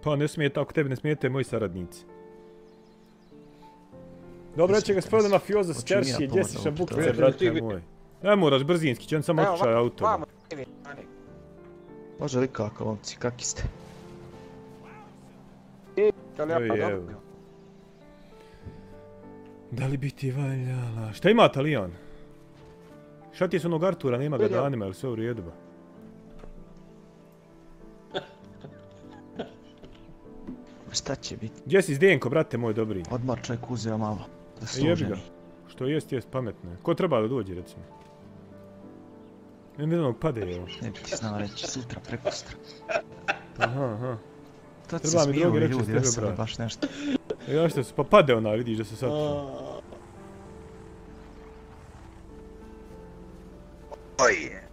Pa ne smije tako, tebi ne smijete moji saradnici. Dobro, će gospodin mafiozo s Keršije, gdje si šabukice, brate moj? Ne moraš brzinski, će on samo otičaj autom. Može li kako, momci, kakvi ste? Da li bi ti valjala? Šta ima Talijan? Šta ti je s onog Artura, nema ga danima, ili sve u redu ba? Šta će biti? Gdje si Zdenko, brate moj dobri? Odmor čovjek uzeo malo. Jebi ga. Što jest pametno. Ko treba da dođe recimo? Ne znam, pade evo. Ne bi ti znao reći, sutra, prekustra. Aha. To ti se smiju ovi ljudi, ja sam baš nešto. Ja što su, pa pade ona, vidiš da se sad... Oje.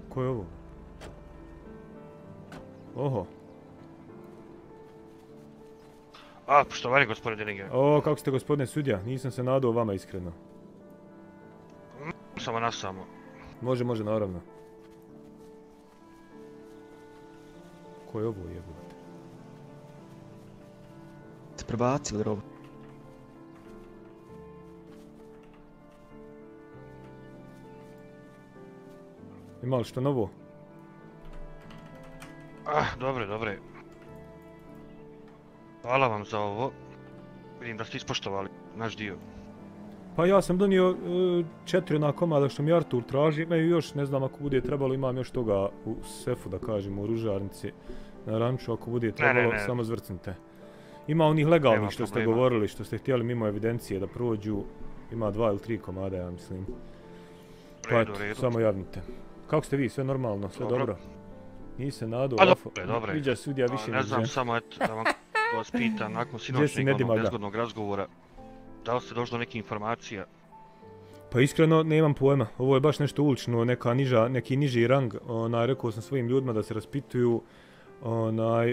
Ko je ovo? Oho. A, poštovani gospodine Diniger. O, kako ste gospodine sudija, nisam se nadao vama iskreno. Samo nas samo. Može, naravno. Ko je ovo jebote? Ste prebacili robu? Ima li što novo? Dobre. Hvala vam za ovo. Vidim da ste ispoštovali naš dio. Pa ja sam donio 4 ona komada što mi Artur traži. Imaju još, ne znam, ako bude trebalo, imam još toga u sefu, da kažem, u ružarnici. Na ranču, ako bude trebalo, samo zvrcnite. Ima onih legalnih što ste govorili, što ste htjeli mimo evidencije da prođu. Ima 2 ili 3 komada, ja mislim. Pa eto, samo javnite. Kako ste vi, sve normalno, sve dobro? Nisi se nadao, Dobre. Viđa sudija više ne znam, samo eto, da vas pitam, nakon sinoćnjeg onog nezgodnog razgovora, da li ste došli do neke informacija? Pa iskreno, nemam pojma. Ovo je baš nešto ulično, neki niži rang. Rekao sam svojim ljudima da se raspituju,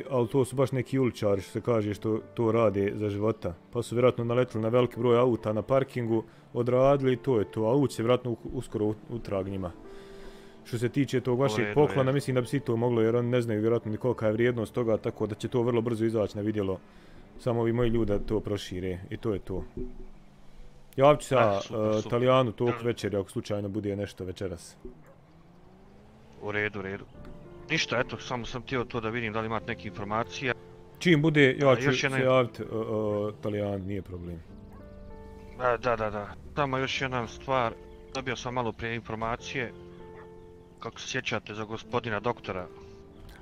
ali to su baš neki uličari, što se kaže, što to rade za života. Pa su vjerojatno naletili na veliki broj auta na parkingu, odradili i to je to, a ući se vjerojatno uskoro utrag njima. Što se tiče tog vašeg poklona, mislim da bi si to moglo, jer oni ne znaju vjerojatno ni kolika je vrijednost toga, tako da će to vrlo brzo izaći na vidjelo. Samo ovi moji ljudi to prošire i to je to. Javit ću sa Talijanu tog večeri, ako slučajno bude nešto večeras. U redu. Ništa, eto, samo sam htio to da vidim da li imate neke informacije. Čim bude, ja ću se javiti Talijan, nije problem. Da. Samo još jedna stvar, dobio sam malo prije informacije. Kako se sjećate za gospodina doktora?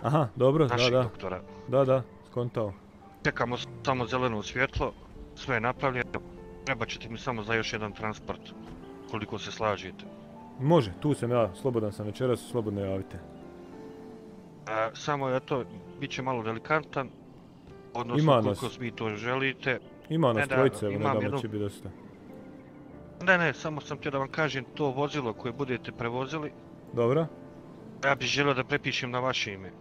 Aha, dobro, našeg doktora. Da, skontao. Čekamo samo zeleno svjetlo, sve je napravljeno. Treba ćete mi samo za još jedan transport, koliko se slažete. Može, tu sam ja, slobodan sam večeras, slobodno javite. Samo eto, bit će malo delikantan, odnosno koliko vi to želite. Ima nas trojice, evo ne damo će biti dosta. Ne, samo sam htio da vam kažem to vozilo koje budete prevozili. Dobro. Ja bih želio da prepišem na vaše ime.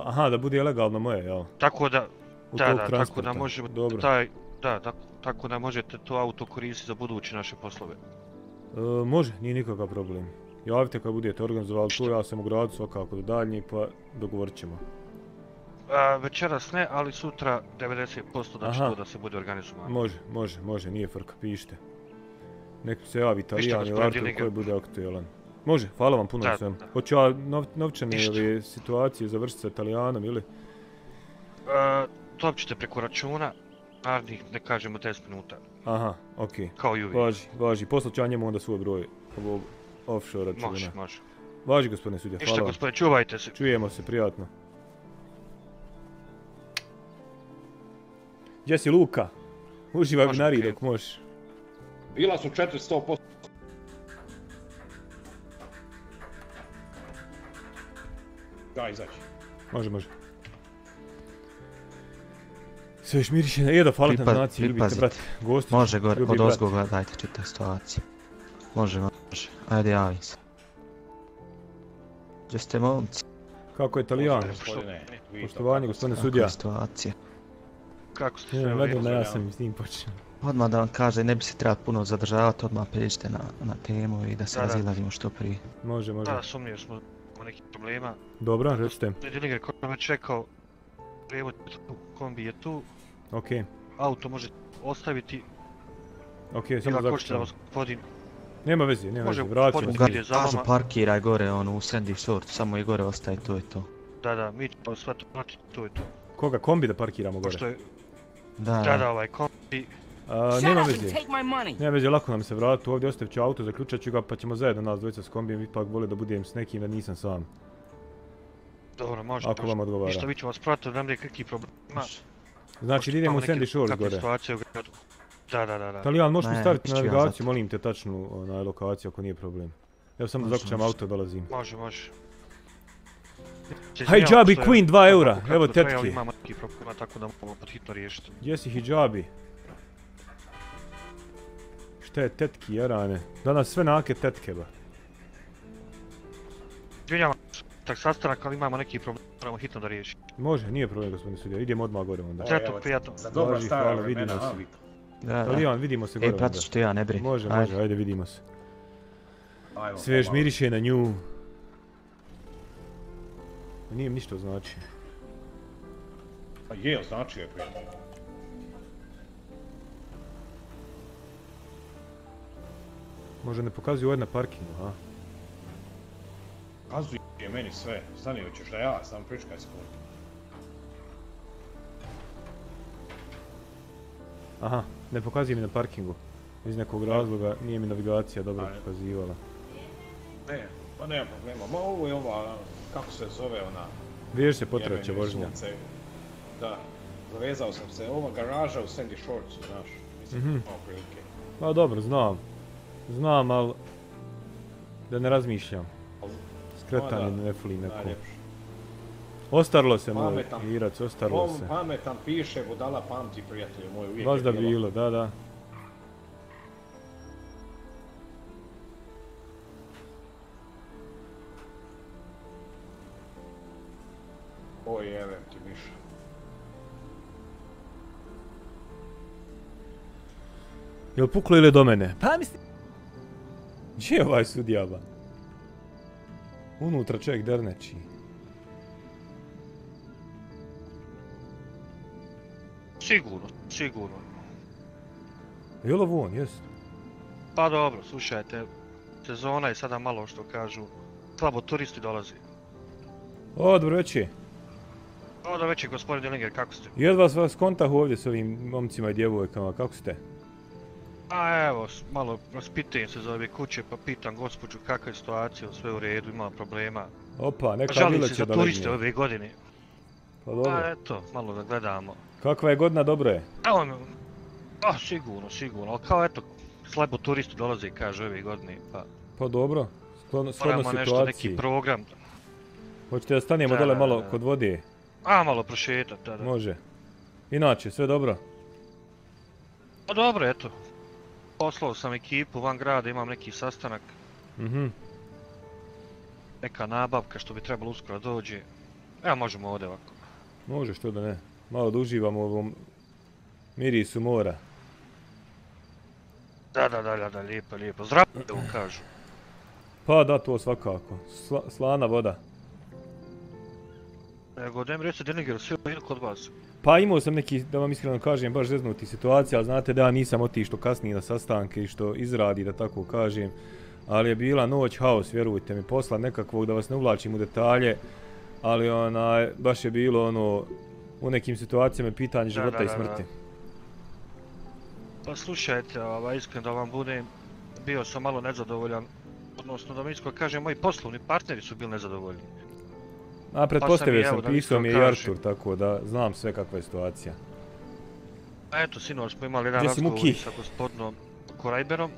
Aha, da bude legalno moje, jel? Tako da, tako da možemo tako da možete to auto koristiti za buduće naše poslove. Može, nije nikakav problem. Javite kad budete organizovali to, ja sam u gradu svakako do daljnji, pa dogovorit ćemo. Večeras ne, ali sutra 90% da će to da se bude organizovano. Može, nije frka, pišite. Nek se javi Talijan ili Artur koji bude aktualan. Može, hvala vam puno svem. Hoću ja novčane situacije završiti sa Talijanom ili? To ćete preko računa, narednih ne kažemo 10 minuta. Aha, okej. Kao i uvijek. Važi, poslat ću ja njemu onda svoj broj ovog offshore računa. Može. Važi gospodine sudija, hvala vam. Ništa gospodine, čuvajte se. Čujemo se, prijatno. Gdje si Luka? Uživaj binari dok možeš. Bila su 400%. Da, izaći. Može. Sve još miriše na jedo, hvala na donaciji, ljubite brate. Gostić, može gore, od ozgoga dajte čita situaciju. Može. Ajde, javim se. Gdje ste momci? Kako je Talijan? Poštovanje, gospodine sudija. Kako je situacija? Kako ste sve uvijek? Ja sam s njim počeo. Odmah da vam kaže, ne bi se trebali puno zadržavati, odmah pređite na temu i da se razilazimo što prije. Može. Da, sumnio smo imamo nekih problema. Dobro, recite. Dillinger koji je već rekao, prijevoz je tu, kombi je tu, Okej, auto može ostaviti, samo ako hoćete da zaključamo. vas gospodin, Nema veze, Može vraćamo gospodin se. ide za Gazu vama. parkiraj gore, ono, u Sandy Shore, samo i gore ostaje, to je to. Da, mi ćemo sve to pratiti, to je to. Koga, kombi da parkiramo gore? Pošto je, Da, da, ovaj kombi, Nema veze. Nema veze, lako nam se vratiti ovdje, ostavit ću auto, zaključat ću ga pa ćemo zajedno nas dvojica s kombijem, ipak bolje da budem s nekim da nisam sam. dobro, može. Ako vam odgovara. Ništa, vi ćemo vas pratiti, da nam kakvih problema. Znači idemo u Sandy Shores gore. Situacija u gradu. Da. Talijan, možeš mi Ne, staviti ću ja navigaciju, zato. molim te tačnu lokaciju ako nije problem. Evo samo da Može, zaključam može. auto, dolazim. Može. Hijabi Queen, 2 eura, evo tetki. Imamo neki problema, tako da moramo pod hitno riješiti. Gdje si hijabi? Šta je tetki, jarane? Danas sve nake tetke, ba. Izvinjavam se, tak sastanak, ali imamo neki problem, moramo hitno da riješimo. Može, nije problem gospodine sudija, idemo odmah gore onda. Eto, prijatno. Za dobra Važi, stara hvala, vremena, vidimo se. a, Vito. da. Talijan, vidimo se gore onda. Pratit ću te ja, ne brini. Može, ajde vidimo se. Ajmo, Svež pomalo. miriše na nju. Nije mi ništa znači. Pa je, označio je prijatelj. Može ne pokazuju ovdje na parkingu, a? Kazuje meni sve, stani, hoćeš da ja, sam pričkaj sekund. Aha, ne pokazuje mi na parkingu. Iz nekog razloga nije mi navigacija dobro Ajde. pokazivala. Ne, pa nema problema, ma ovo je ova, kako se zove ona... Vidiš se potreće jebeni vožnja. sunce. Da, zavezao sam se, ova garaža u Sandy Shoresu, znaš, mislim, malo prilike. Pa dobro, znam, ali da ne razmišljam. Skretanje ne fulim neko. Najljepše. Ostarilo se moj Pametan. Irac, ostarilo On se. pametan piše, budala pamti, prijatelju moj, uvijek Baš da je bilo. bilo, da. Oj, jevem ti Miša. Jel puklo ili do mene? Pa mislim... Gdje je ovaj sudija, ba? Unutra čovjek derneči. Sigurno. Jel ovo on, jest? Pa dobro, slušajte, sezona je sada malo što kažu, slabo turisti dolazi. O, dobro večer. Dobro večer, gospodin Dillinger, kako ste? Jel vas kontakt ovdje s ovim momcima i djevojkama, kako ste? A evo, malo raspitujem se za ove kuće pa pitam gospođu kakva je situacija, sve u redu, ima problema. Opa, neka Žalim vila se će za da turiste legne. ove godine. Pa dobro. A eto, malo da gledamo. Kakva je godina, dobro je. Evo mi, sigurno, ali kao eto, slabo turisti dolaze, kaže ove godine, pa Pa dobro, shodno moramo nešto, neki situaciji. program. Hoćete da stanemo Da, dole da, malo da. kod vode? A, malo prošetat, da. Može. Inače, sve dobro? Pa dobro, eto. Poslao sam ekipu van grada, imam neki sastanak, neka nabavka što bi trebalo uskoro dođe. Evo možemo ovdje ovako. Može, što da ne. Malo da uživamo u ovom mirisu mora. Da, lijepo. Zdravo kažu. Pa da, to svakako. Slana voda. Nego, da mi reći Dillinger, sve je kod vas. Pa imao sam neki, da vam iskreno kažem, baš zeznuti situacija, ali znate da ja nisam otišao kasnije na sastanke i što izradi, da tako kažem. Ali je bila noć haos, vjerujte mi, posla nekakvog, da vas ne uvlačim u detalje. Ali baš je bilo u nekim situacijama pitanje života i smrti. Pa slušajte, iskreno da vam budem, bio sam malo nezadovoljan. Odnosno, da mi iskreno kažem, moji poslovni partneri su bili nezadovoljni. A pretpostavio sam, da pisao mi je i kažem. Artur, tako da znam sve kakva je situacija. A eto, sinoć smo imali jedan Gdje si, razgovor Muki? sa gospodinom Korajberom.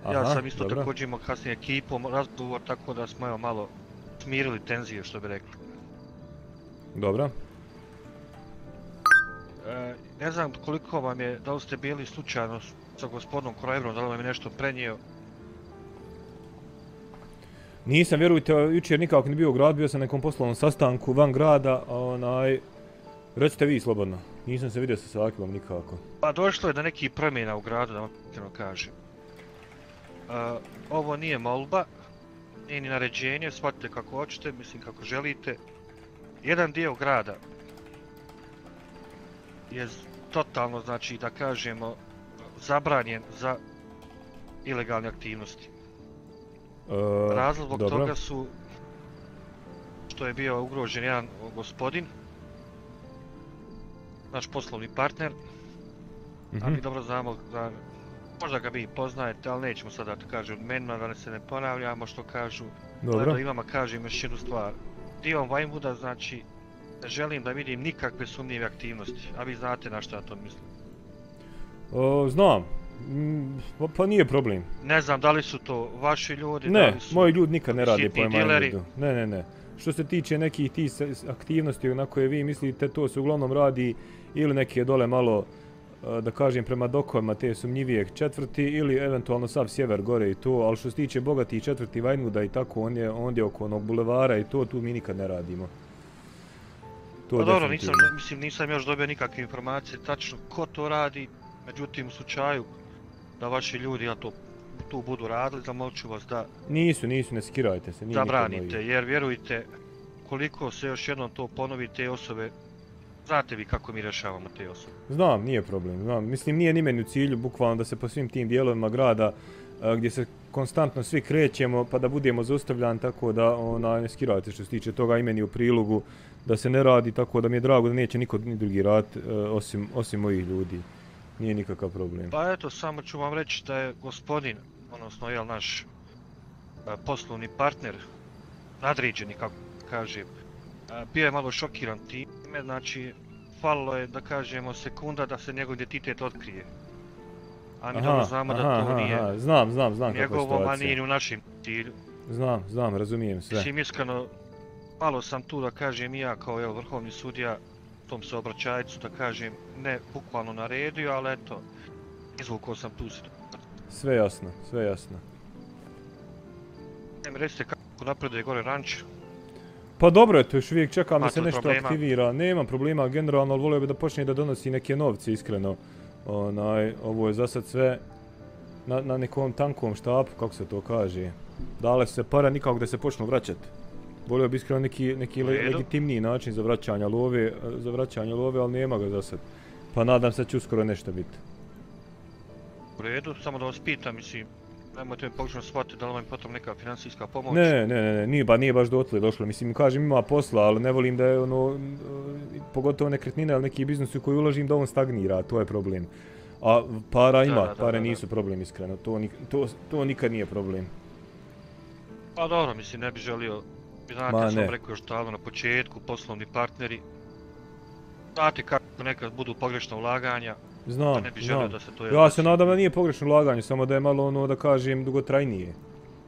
Aha, Ja sam isto dobro. također imao kasnije ekipom razgovor, tako da smo evo malo smirili tenzije, što bi rekli. Dobro. Ne znam koliko vam je, da li ste bili slučajno sa gospodinom Korajberom, da li vam je nešto prenio. Nisam, vjerujte, jučer nikako nije bio u gradu, bio sam na nekom poslovnom sastanku van grada, a recite vi slobodno. Nisam se vidio sa Sakibom nikako. Pa došlo je do nekih promjena u gradu, da vam iskreno kažem. Ovo nije molba, nije ni naređenje, shvatite kako hoćete, mislim kako želite. Jedan dio grada je totalno, znači da kažemo, zabranjen za ilegalne aktivnosti. Razlog zbog toga su što je bio ugrožen jedan gospodin, naš poslovni partner, a mi dobro znamo da možda ga vi poznajete, ali nećemo sada da kažem menima, da se ne ponavljamo što kažu. Dobro. Imama kažem još jednu stvar. Dion Vinewooda, znači, ne želim da vidim nikakve sumnjive aktivnosti, a vi znate na što ja to mislim. Znam. Pa nije problem. Ne znam da li su to vaši ljudi, ne, da li su moji ljudi nikad ne rade po dileri. Ne. Što se tiče nekih tih aktivnosti na koje vi mislite, to se uglavnom radi ili neke dole malo, da kažem, prema dokovima te sumnjivije četvrti ili eventualno sav sjever gore i to, ali što se tiče bogatih četvrti Vinewooda i tako, on je oko onog bulevara i to, tu mi nikad ne radimo. Pa dobro, nisam još dobio nikakve informacije tačno ko to radi, međutim u slučaju da vaši ljudi tu budu radili, zamolit ću vas da Nisu, ne skirajte se. Zabranite, jer vjerujte, koliko se još jednom to ponovi, te osobe, znate vi kako mi rješavamo te osobe. Znam, nije problem, znam. Mislim, nije ni meni u cilju, bukvalno da se po svim tim dijelovima grada gdje se konstantno svi krećemo, pa da budemo zaustavljani, tako da ne skirajte što se tiče toga, i meni u prilogu da se ne radi, tako da mi je drago da neće niko ni drugi raditi osim mojih ljudi. Nije nikakav problem. Pa eto, samo ću vam reći da je gospodin, odnosno naš poslovni partner, nadređeni, kako kažem, bio je malo šokiran time, znači falilo je, da kažemo, sekunda da se njegov identitet otkrije. A mi dobro znamo da to nije znam njegovom, a nije u našem cilju. Znam, razumijem sve. Mislim, iskreno, malo sam tu, da kažem, i ja kao vrhovni sudija tom se obraćajcu, da kažem, ne bukvalno naredio, ali eto, izvukao sam tu situaciju. Sve jasno. Ne mi recite kako napreduje gore ranč. Pa dobro je to, još uvijek čekam da se nešto aktivira, nemam problema generalno, ali volio bi da počne da donosi neke novce, iskreno. Ovo je za sad sve na nekom tankom štapu, kako se to kaže. Dale se pare nikako da se počnu vraćati. Volio bi iskreno neki legitimniji način za vraćanje love, ali nema ga za sad. Pa nadam se da će uskoro nešto biti. U redu, samo da vas pitam, mislim, nemojte mi pogrešno shvatiti da li vam je potom neka financijska pomoć. Ne, nije baš dotle došlo. Mislim, kažem, ima posla, ali ne volim da je pogotovo nekretnine ili neki biznis u koji uložim, da on stagnira, to je problem. A para ima, pare nisu problem, iskreno, to nikad nije problem. Pa dobro, mislim, ne bi želio, znate, sam rekao još davno na početku, poslovni partneri, znate kako nekad budu pogrešna ulaganja. Znam. Ja se nadam da nije pogrešno ulaganje, samo da je malo da kažem, dugotrajnije.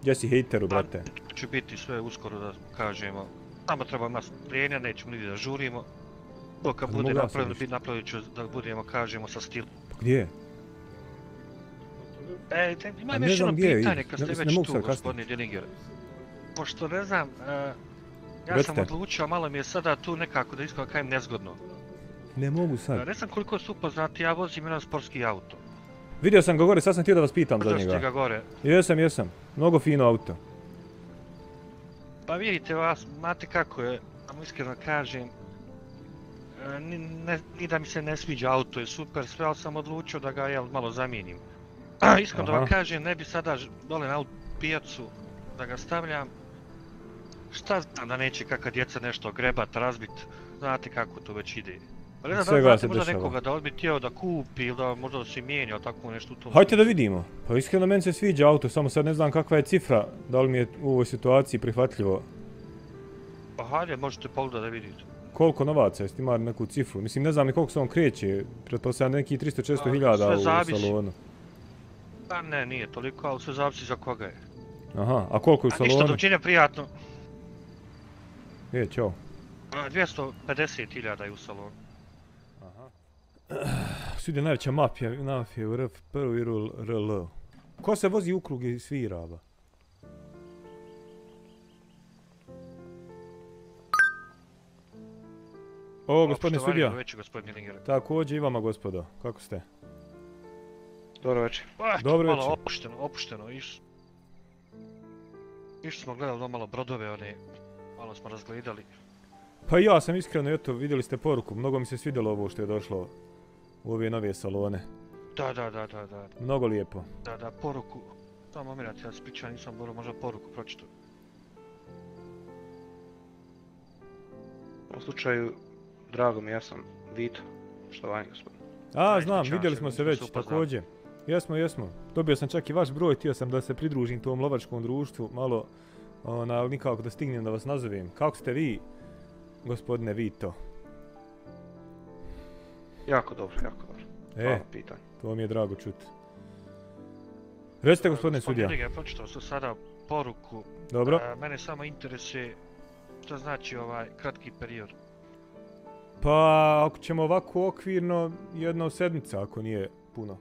Gdje si hejteru, brate? Pa će biti sve uskoro, da kažemo. Samo treba nas strpljenja, nećemo niti da žurimo. To kad bude napravit ću da budemo, kažemo, sa stilom. Pa gdje? Imam još jedno pitanje kad ste već tu, gospodine Dillinger. Pošto ne znam, ja sam odlučio, malo mi je sada tu nekako da iskreno kajem nezgodno. Ne mogu sad. Ne znam koliko su upoznati, ja vozim jedan sportski auto. Vidio sam ga gore, sad sam htio da vas pitam za njega. Možda ste ga gore? Jesam. Mnogo fino auto. Pa vidite vas, znate kako je, vam iskreno kažem, ni da mi se ne sviđa auto, je super sve, ali sam odlučio da ga malo zamijenim. Iskreno da vam kažem, ne bi sada dole na auto pijacu da ga stavljam. Šta znam da neće kakva djeca nešto grebat, razbit, znate kako to već ide. Pa ne znam da znate možda nekoga da bi htio da kupi ili da možda da se mijenja ili tako nešto u tom. Hajde da vidimo. Pa iskreno meni se sviđa auto, samo sad ne znam kakva je cifra, da li mi je u ovoj situaciji prihvatljivo. Pa hajde, možete pogledati da vidite. Koliko novaca, jeste imali neku cifru? Mislim, ne znam ni koliko se on kreće, pretpostavljam neki 300-400 hiljada u salonu. Pa ne, nije toliko, ali sve zavisi za koga je. Aha, a koliko je u salonu? Ništa, doviđenja, prijatno. Ćao. 250 hiljada je u salonu. Svide najveća mafija u RF, prvi RL. Ko se vozi u krug i svira, ba? O, gospodine sudija. Također i vama, gospodo. Kako ste? Dobro večer. Dobro večer. Malo opušteno. Išli smo gledali malo brodove, one, malo smo razgledali. Pa ja sam iskreno, eto, vidjeli ste poruku, mnogo mi se svidjelo ovo što je došlo u ove nove salone. Da. Mnogo lijepo. Da, poruku. Samo moment, ja se pričam, nisam možda poruku pročitao. U slučaju, drago mi, ja sam Vito, štovanje gospodine. A, znam, vidjeli smo se već, također. Jesmo. Dobio sam čak i vaš broj, htio sam da se pridružim tom lovačkom društvu, malo, ali nikako da stignem da vas nazovem. Kako ste vi, gospodine Vito? Jako dobro. Hvala pitanje. To mi je drago čuti. Recite, gospodine sudija. Ja pročitao sam sada poruku. Dobro. Mene samo interesuje što znači ovaj kratki period. Pa, ako ćemo ovako okvirno, jedna sedmica, ako nije puno.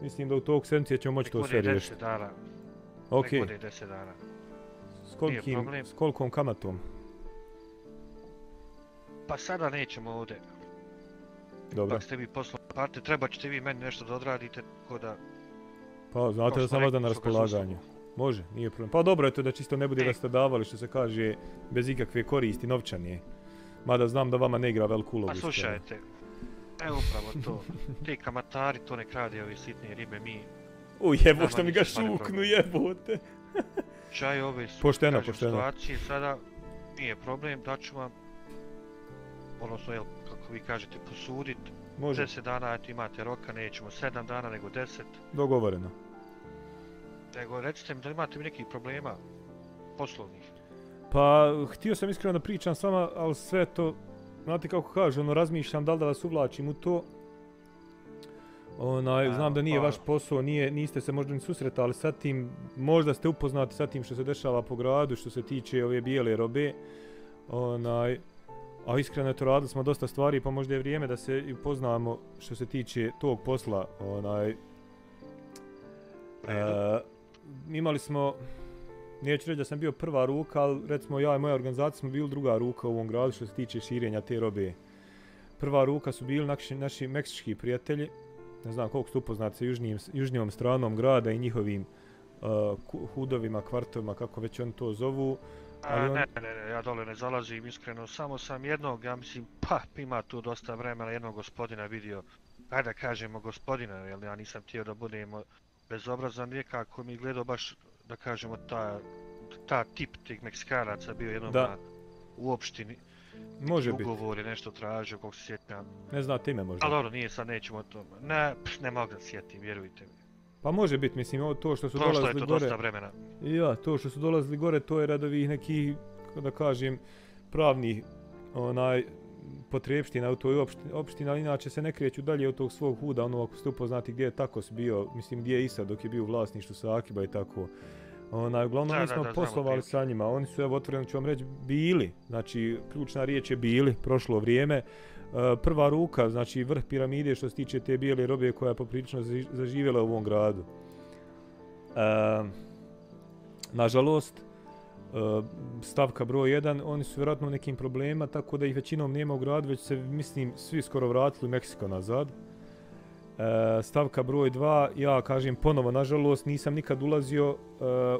Mislim da u tog sedmice ćemo moći to sve riješiti. 10 dana. Ok. Nek bude 10 dana. S kolikom kamatom? Pa sada nećemo ovdje. Dobro. Pak ste vi poslovni partner, treba ćete vi meni nešto da odradite, tako da... Pa, znate da sam vas na raspolaganju. Može, nije problem. Pa dobro je to da čisto ne bude da ste davali, što se kaže, bez ikakve koristi novčane. Mada znam da vama ne igra veliku ulogu. Pa slušajte, evo upravo to. Ti kamatari to nek radi ove sitne ribe, mi... Jebo što mi ga šuknu, jebote. Čaj ove su, pošteno. Situacije, sada nije problem, daću vam, odnosno, jel, kako vi kažete, posudit. Može. 10 dana, eto imate roka, nećemo 7 dana, nego 10. Dogovoreno. Nego recite mi da imate mi nekih problema poslovnih. Pa, htio sam iskreno da pričam s vama, ali sve to, znate kako kažu, razmišljam da li da vas uvlačim u to. Znam da nije vaš posao, niste se možda ni susretali sa tim, možda ste upoznati sa tim što se dešava po gradu, što se tiče ove bijele robe. A iskreno eto, radili smo dosta stvari, pa možda je vrijeme da se upoznamo što se tiče tog posla. Imali smo, neću reći da sam bio prva ruka, ali recimo ja i moja organizacija smo bili druga ruka u ovom gradu što se tiče širenja te robe. Prva ruka su bili naši meksički prijatelji, ne znam koliko ste upoznati sa južnijom stranom grada i njihovim hudovima, kvartovima, kako već oni to zovu. Ne, ja dole ne zalazim, iskreno, samo sam jednog, ja mislim, ima tu dosta vremena, jednog gospodina vidio, ajde da kažemo gospodina, jer ja nisam htio da budemo bezobrazan, nekako mi gledao baš, da kažemo, ta tip tih Meksikanaca bio jednom u opštini. Može biti. Ugovor je nešto tražio, koliko se sjećam. Ne znate ime možda. Ali dobro, nije sad, nećemo o tome. Ne mogu da sjetim, vjerujte mi. Pa može biti, mislim, to što su dolazili gore... Prošlo je to dosta vremena. Ja, to što su dolazili gore, to je rad ovih nekih, da kažem, pravnih potrebština u toj opštini, ali inače se ne kreću dalje od tog svog huda, ako ste upoznati gdje je Takos bio, mislim gdje je Isa dok je bio u vlasništvu sa Akiba i tako. Uglavnom mi smo poslovali sa njima, oni su, evo otvoreno ću vam reći, bili, znači ključna riječ je bili, prošlo vrijeme. Prva ruka, znači vrh piramide što se tiče te bijele robe koja je poprilično zaživjela u ovom gradu. Nažalost, stavka broj 1, oni su vjerojatno u nekim problemima, tako da ih većinom nema u gradu, već se, mislim, svi skoro vratili u Meksiko nazad. Stavka broj 2, ja kažem ponovo, nažalost, nisam nikad ulazio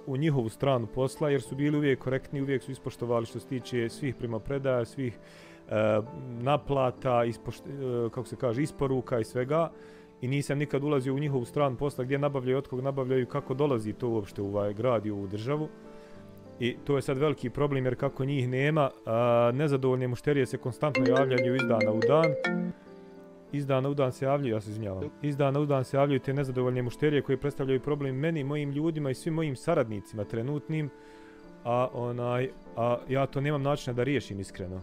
u njihovu stranu posla, jer su bili uvijek korektni, uvijek su ispoštovali što se tiče svih primopredaja, svih naplata, kako se kaže, isporuka i svega. I nisam nikad ulazio u njihovu stranu posla gdje nabavljaju, od kog nabavljaju, kako dolazi to uopšte u ovaj grad i u ovu državu. I to je sad veliki problem jer kako njih nema, nezadovoljne mušterije se konstantno javljaju iz dana u dan. Iz dana u dan se javljaju, ja se izvinjavam. Iz dana u dan se javljaju te nezadovoljne mušterije koje predstavljaju problem meni, mojim ljudima i svim mojim saradnicima trenutnim. A ja to nemam načina da riješim iskreno.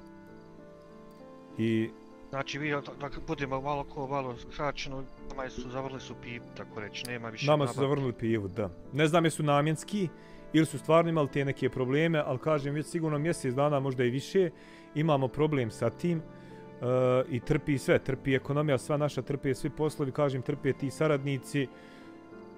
Znači vi, da budemo malo skraćeno, nama su zavrli su pivu, tako reći, nema više nabavke. Nama su zavrnuli pivu, da. Ne znam jesu namjenski ili su stvarno imali te neke probleme, ali kažem već sigurno mjesec dana, možda i više, imamo problem sa tim i trpi sve, trpi ekonomija, sva naša trpi, svi poslovi, kažem, trpi ti saradnici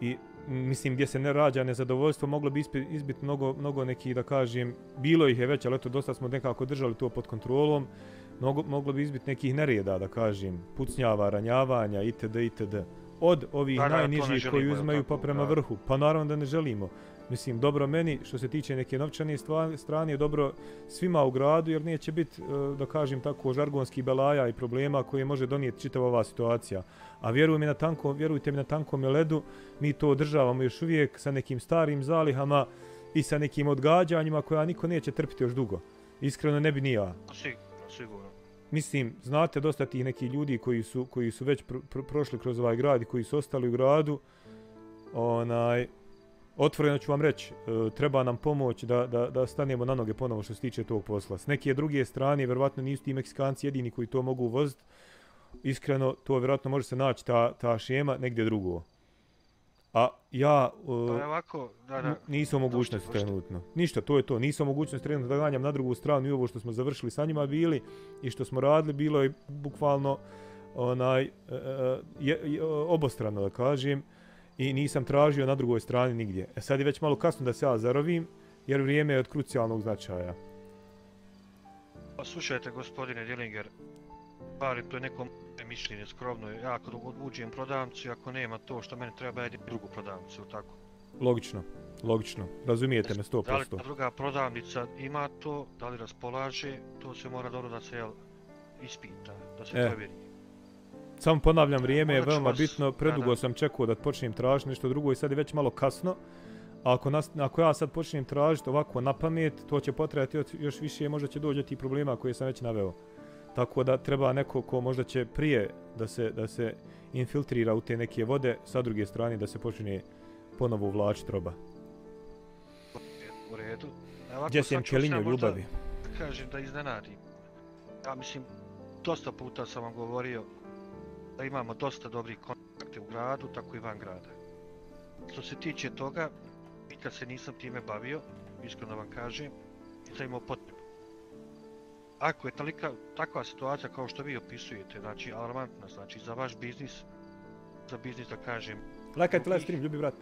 i mislim gdje se ne rađa nezadovoljstvo, moglo bi izbiti mnogo nekih, da kažem, bilo ih je već, ali eto dosta smo nekako držali to pod kontrolom. Moglo bi izbiti nekih nereda, da kažem, pucnjava, ranjavanja, itd. Od ovih najnižih koji uzmaju pa prema vrhu. Pa naravno da ne želimo. Mislim, dobro meni, što se tiče neke novčane strane, dobro svima u gradu, jer neće biti, da kažem tako, žargonski belaja i problema koje može donijeti čitava ova situacija. A vjerujte mi na tankom ledu, mi to održavamo još uvijek sa nekim starim zalihama i sa nekim odgađanjima koja niko neće trpiti još dugo. Iskreno ne bi ni ja. Sigurno. Mislim, znate dosta tih nekih ljudi koji su već prošli kroz ovaj grad i koji su ostali u gradu. Otvoreno ću vam reći, treba nam pomoć da stanemo na noge ponovo što se tiče tog posla. S neke druge strane, vjerovatno nisu ti Meksikanci jedini koji to mogu uvoziti. Iskreno, to vjerojatno može se naći ta šema negdje drugo. A ja nisam mogućnosti trenutno. Ništa, to je to. Nisam mogućnosti trenutno da ganjam na drugu stranu i ovo što smo završili sa njima bili i što smo radili, bilo je bukvalno obostrano, da kažem. I nisam tražio na drugoj strani nigdje. Sad je već malo kasno da se ja zarovim, jer vrijeme je od krucijalnog značaja. Pa slušajte, gospodine Dillinger, bari to je neko mišljenje skromno. Ja kad uđem prodavnicu, ako nema to što meni treba, jedem drugu prodavnicu, tako? Logično. Razumijete me 100%. Da li ta druga prodavnica ima to, da li raspolaže, to se mora dobro da se ispita, da se provjeri. Samo ponavljam, vrijeme je veoma bitno, predugo sam čekao da počnem tražiti nešto drugo i sad je već malo kasno. Ako ja sad počnem tražiti ovako na pamet, to će potrajati još više, možda će doći ti problema koje sam već naveo. Tako da treba neko ko možda će prije da se infiltrira u te neke vode, sa druge strane da se počne ponovo uvlačiti roba. U redu. Gdje si Kelinjo ljubavi? Kažem da iznenadim. Ja mislim, dosta puta sam vam govorio da imamo dosta dobrih kontakte u gradu, tako i van grada. Što se tiče toga, nikad se nisam time bavio, iskreno vam kažem, nisam imao potrebu. Ako je takva situacija kao što vi opisujete, znači alarmantna, znači za vaš biznis, za biznis da kažem... Lajkajte live stream, ljubi brat.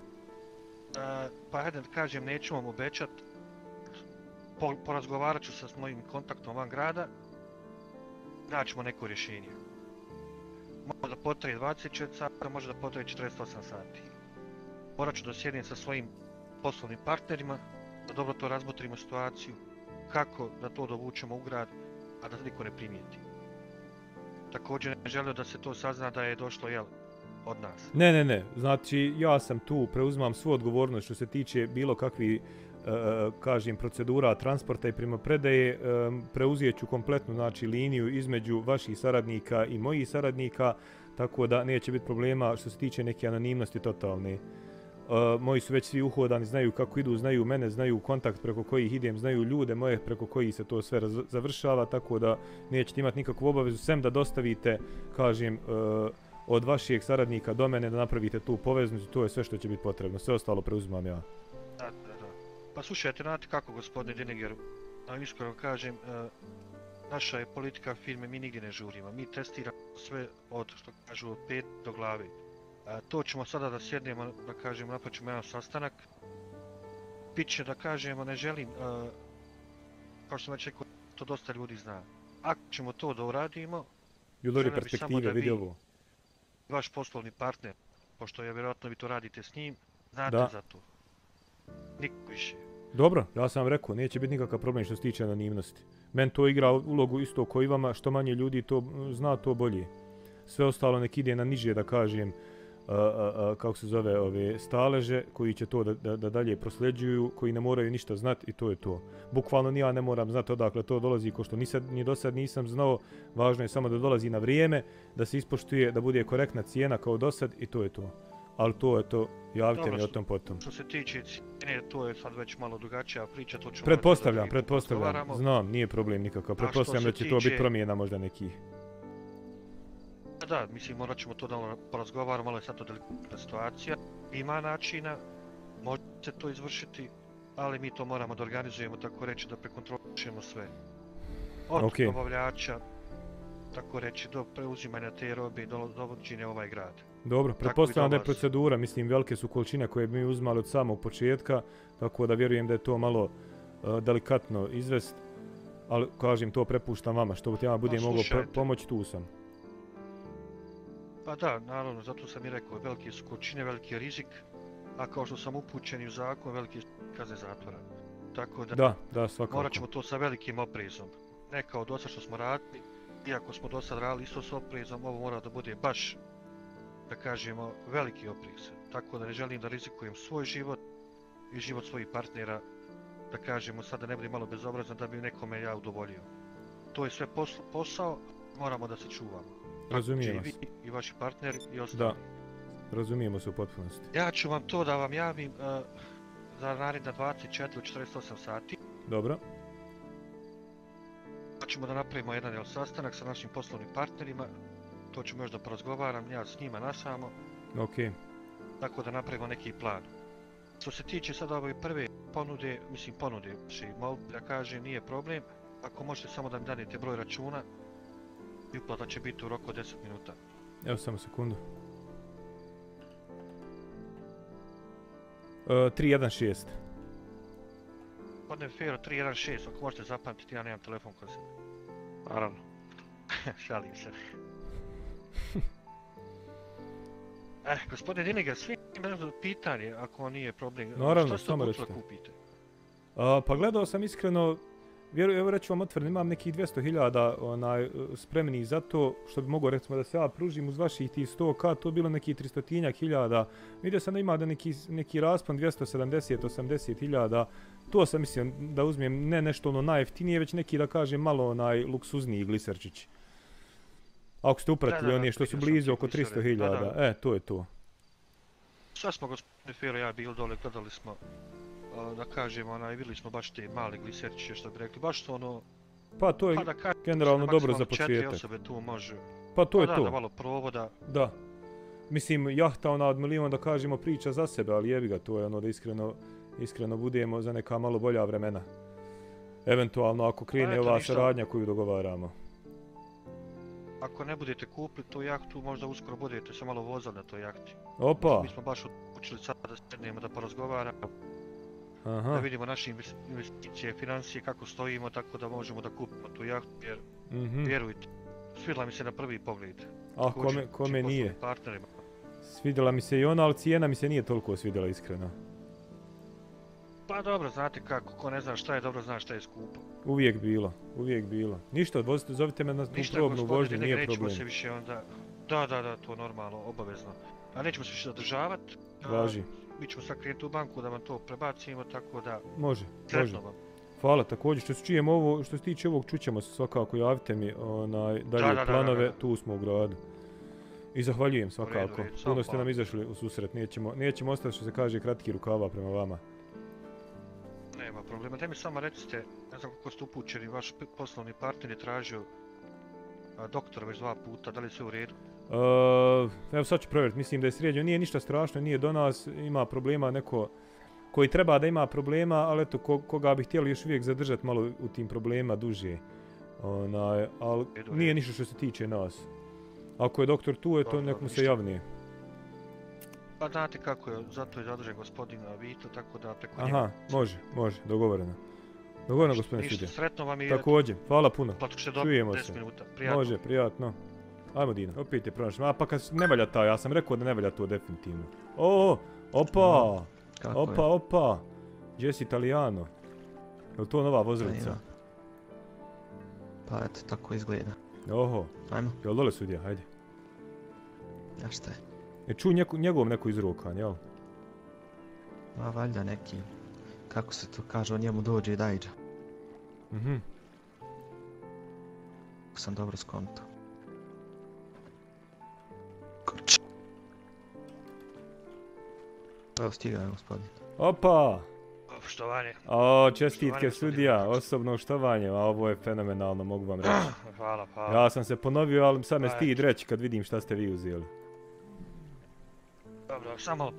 Pa hajde da kažem, neću vam obećat, porazgovarat ću sa mojim kontaktom van grada, naćemo neko rješenje. Može da potraje 24 sata, može da potraje 48 sati. Morat ću da sjedim sa svojim poslovnim partnerima, da dobro to razmotrimo situaciju, kako da to dovučemo u grad, a da niko ne primijeti. Također ne želio da se to sazna da je došlo, od nas. Ne, znači ja sam tu, preuzimam svu odgovornost što se tiče bilo kakvi, kažem, procedura transporta i primopredaje, preuzijet ću kompletnu, znači, liniju između vaših saradnika i mojih saradnika, tako da neće biti problema što se tiče neke anonimnosti totalne. Moji su već svi uhodani, znaju kako idu, znaju mene, znaju kontakt preko kojih idem, znaju ljude moje preko kojih se to sve završava, tako da nećete imati nikakvu obavezu, sem da dostavite, kažem, od vaših saradnika do mene da napravite tu poveznicu, to je sve što će biti potrebno, sve ostalo preuzimam ja. Da. Pa slušajte, znate kako, gospodine Dillinger, iskreno kažem, naša je politika firme, mi nigdje ne žurimo, mi testiramo sve od, što kažu, od 5 do glave. To ćemo sada da sjednemo, da kažemo, napraćemo jedan sastanak. Biće, da kažemo, ne želim, kao što sam već rekao, to dosta ljudi zna. Ako ćemo to da uradimo, želim bi samo da vi, vaš poslovni partner, pošto je vjerojatno vi to radite s njim, znate za to. Niko više. Dobro, ja sam vam rekao, neće biti nikakav problem što se tiče anonimnosti. Men to igra ulogu isto koji vama, što manje ljudi to zna, to bolje. Sve ostalo nek ide na niže, da kažem, kako se zove, ove staleže koji će to da dalje prosljeđuju, koji ne moraju ništa znati i to je to. Bukvalno ni ja ne moram znati odakle to dolazi, ko što ni do sad nisam znao, važno je samo da dolazi na vrijeme, da se ispoštuje, da bude korektna cijena kao do sad i to je to. Ali to je to, javite mi o tom potom. Što se tiče cijene, to je sad već malo drugačija priča, to ćemo... Pretpostavljam, znam, nije problem nikakav, pretpostavljam da će to biti promjena možda nekih. Da, mislim, morat ćemo to da porazgovaramo, malo je sad to delikatna situacija. Ima načina, može se to izvršiti, ali mi to moramo da organizujemo, tako reći, da prekontrolišemo sve. Od dobavljača, tako reći, do preuzimanja te robe i do dovođenja ovaj grad. Dobro, pretpostavljam da je procedura, mislim, velike su količine koje bi mi uzmali od samog početka, tako da vjerujem da je to malo delikatno izvest, ali kažem, to prepuštam vama, što ja budem mogao pomoći, tu sam. Pa da, naravno, zato sam i rekao, velike su količine, veliki rizik, a kao što sam upućen i u zakon, velike kazne zatvora. Tako da, Da, svakako. morat ćemo to sa velikim oprezom. Ne kao do sad što smo radili, iako smo do sad radili isto s oprezom, ovo mora da bude baš, da kažemo, veliki oprez. Tako da ne želim da rizikujem svoj život i život svojih partnera, da kažemo sad da ne bude malo bezobrazno da bi nekome ja udovoljio. To je sve posao, moramo da se čuvamo. Razumijem Znači, vas. vi i vaši partneri i ostali. Da, razumijemo se u potpunosti. Ja ću vam to da vam javim za naredna 24-48 sati. Dobro. Pa ćemo da napravimo jedan sastanak sa našim poslovnim partnerima. To ćemo još da porazgovaram, ja s njima nasamo. Okej. Tako da napravimo neki plan. Što se tiče sad ove prve ponude, da kažem, nije problem. Ako možete samo da mi danete broj računa, i uplata će biti u roku od 10 minuta. Evo samo sekundu. 316. Podne Fero 316, ako možete zapamtiti, ja nemam telefon kod sebe. Naravno. Šalim se. Gospodine Diniger, svi imaju pitanje, ako nije problem. Naravno, što samo ste recite. kupite? Pa gledao sam iskreno, evo reću vam otvoreno, imam nekih 200.000 spremnih za to, što bi mogao recimo da se ja pružim uz vaših tih 100k, to bilo nekih 300.000. Vidio sam da ima da neki raspon 270-80.000, to sam mislio da uzmem ne nešto ono najjeftinije, već neki da kažem malo luksuzniji gliserčić. Ako ste upratili oni što su blizu oko 300.000, to je to. Sad smo gospodine Fero ja bili dole, gledali smo, da kažemo, vidjeli smo baš te male gliserčiće što bi rekli, baš to ono... Pa to je generalno dobro za početak. 4 osobe tu može. Pa to je to. Da, malo provoda. Da. Mislim, jahta ona od milion da kažemo priča za sebe, ali jebi ga, to je ono da iskreno budemo za neka malo bolja vremena. Eventualno ako krene ova saradnja koju dogovaramo. Ako ne budete kupili tu jahtu, možda uskoro budete se malo vozali na toj jahti. Opa! Mi smo baš učili sad da sednemo, da porazgovaramo. Aha. Da vidimo naše investicije, financije, kako stojimo, tako da možemo da kupimo tu jahtu, jer vjerujte, svidjela mi se na prvi pogled. A kome nije? Partnerima. Svidjela mi se i ona, ali cijena mi se nije toliko svidjela iskreno. Pa dobro, znate kako, ko ne zna šta je dobro, zna šta je skupo. Uvijek bilo. Ništa, zovite me na tu probnu vožnju, nije problem. Nećemo se više onda... Da, to normalno, obavezno. A nećemo se više zadržavat. Važi. Mi ćemo sad krenuti u banku da vam to prebacimo, tako da... Može. Vam. Hvala, također što se tiče ovog čućemo se svakako, javite mi dalje planove, tu smo u gradu. I zahvaljujem svakako, puno ste nam izašli u susret, nećemo ostati što se kaže kratki rukava prema vama. Nema problema, daj mi samo recite, ne znam kako ste upućeni, vaš poslovni partner je tražio doktora već 2 puta, da li je sve u redu? Evo sad ću provjeriti, mislim da je sređeno, nije ništa strašno, nije do nas, ima problema neko koji treba da ima problema, ali eto koga bi htjeli još uvijek zadržati malo u tim problemima duže. Ali nije ništa što se tiče nas. Ako je doktor tu, je to nek mu se javnije. Pa znate kako je, zato je zadržen gospodin Vito, tako da preko njega... Aha, može, dogovoreno. Dogovoreno gospodine sudija. Sretno vam i... Također, hvala puno. Čujemo se. Može, prijatno. Ajmo Dino, opet je pronašno. A pa kad ne valja ta, ja sam rekao da ne valja to definitivno. Opa! Jesi Italiano. Je li to nova vozilica? Pa eto, tako izgleda. Oho. Ajmo. Jel dole sudija, hajde. Ja šta je? Čuj njegov neko izrukan, jel? Pa valjda neki, kako se to kaže, on njemu dođe i dajđa. Ako sam dobro skontao. Evo stigao je gospodin. Opa! Štovanje. Čestitke sudija, osobno štovanje, a ovo je fenomenalno, mogu vam reći. Hvala. Ja sam se ponovio, ali sad me stid reći kad vidim šta ste vi uzeli. Dobro, samo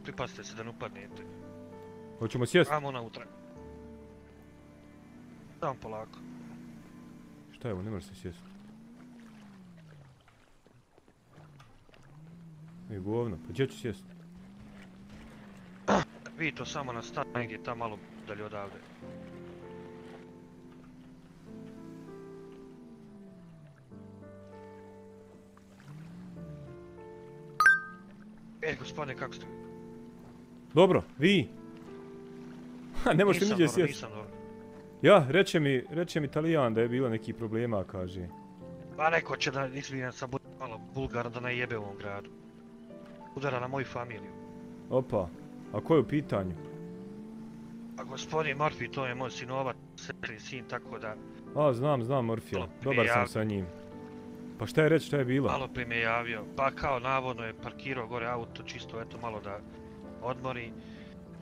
pripazite se da ne upadnete. Hoćemo sjesti? Ajmo unutra. Samo polako. Šta je ovo, ne može se sjesti? Govno, pa gdje ću sjesti? Vi to samo na stan, negdje tam malo dalje odavde. Gospodine, kako ste? Dobro, vi? Ha, ne možete niđe sjesti. Nisam dobro. Ja, reče mi Talijan da je bilo neki problema, kaže. Pa neko će da izvijem sa malo Bulgara da ne jebe u ovom gradu. Udara na moju familiju. Opa, a ko je u pitanju? A gospodin Morfi, to je moj sinovac, sestrin sin, tako da... A, znam Morfija, dobar sam sa njim. Pa šta je reći, šta je bilo? Malo prije me je javio, pa kao navodno je parkirao gore auto, čisto eto malo da odmori.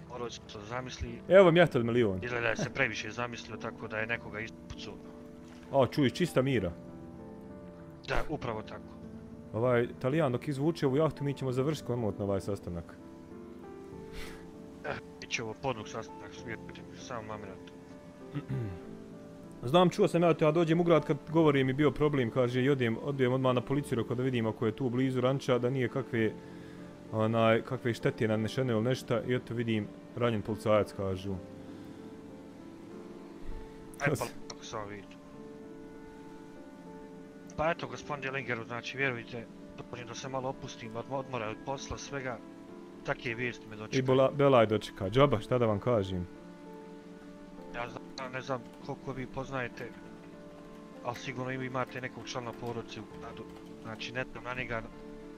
Morao se to zamisli. Evo mjehta od milion. Izgleda je se previše zamislio, tako da je nekoga ispucao. A, čuj, čista mira. Da, upravo tako. Talijan, dok izvuče ovu jahtu, mi ćemo završiti komotno ovaj sastanak. Biće ovo podlog sastanak, svijetim, samo mamirat. Znam, čuo sam ja te, a dođem u grad kad govorim mi bio problem, kaže, i odem odmah na policiju da vidim ako je tu blizu ranča, da nije kakve štete nanešene ili nešto, i eto vidim, ranjen policajac, kažu. Aj pa, kako sam vidio. Pa eto, gospodin Dillingeru, znači, vjerujte, dođem da se malo opustim, odmora od posla, svega, takve vijesti me dočekaju. I Belaj dočeka, džaba, šta da vam kažem? Ja ne znam koliko vi poznajete, ali sigurno i vi imate nekog člana porodice u gradu. Znači, ne znam na njega,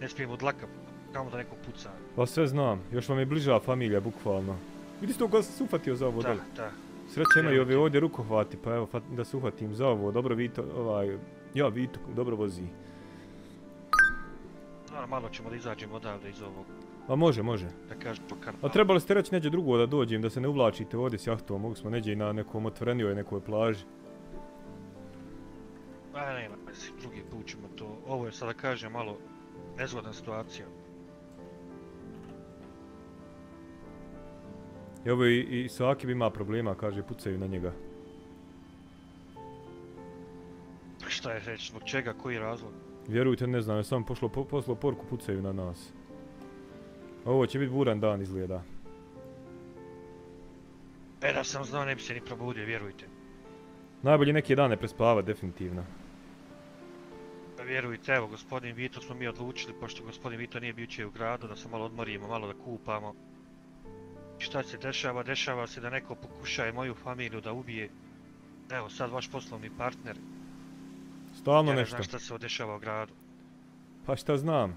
ne smijem od laka, kamo da nekog puca. Pa sve znam, još vam je bliža familija, bukvalno. Vidi ste ko se ufatio za ovo, da? Da. Sreće imaju ovi ovdje rukohvati, pa evo da se uhvatim za ovo, dobro Vito, Vito, dobro vozi. Malo ćemo da izađemo odavde iz ovog. A može. Da kažem po kartu. A trebali ste reći neđe drugo da dođem, da se ne uvlačite ovdje s jahtom, mogli smo neđe i na nekom otvorenijoj nekoj plaži. Nema, drugi put ćemo to. Ovo je sada kažem malo nezgodna situacija. I ovo i Sakib ima problema, kaže, pucaju na njega. Šta je reći, zbog čega, koji je razlog? Vjerujte, ne znam, je samo poslao poruku, pucaju na nas. Ovo će biti buran dan, izgleda. Da sam znao, ne bi se ni probudio, vjerujte. Najbolje neke dane prespava, definitivno. Vjerujte, evo, gospodin Vito smo mi odlučili, pošto gospodin Vito nije bio jučer u gradu, da se malo odmorimo, malo da kupamo. Šta se dešava? Dešava se da neko pokušaje moju familiju da ubije. Evo, sad vaš poslovni partner. Stalno nešto. Ja ne znam šta se dešava u gradu. Pa šta znam.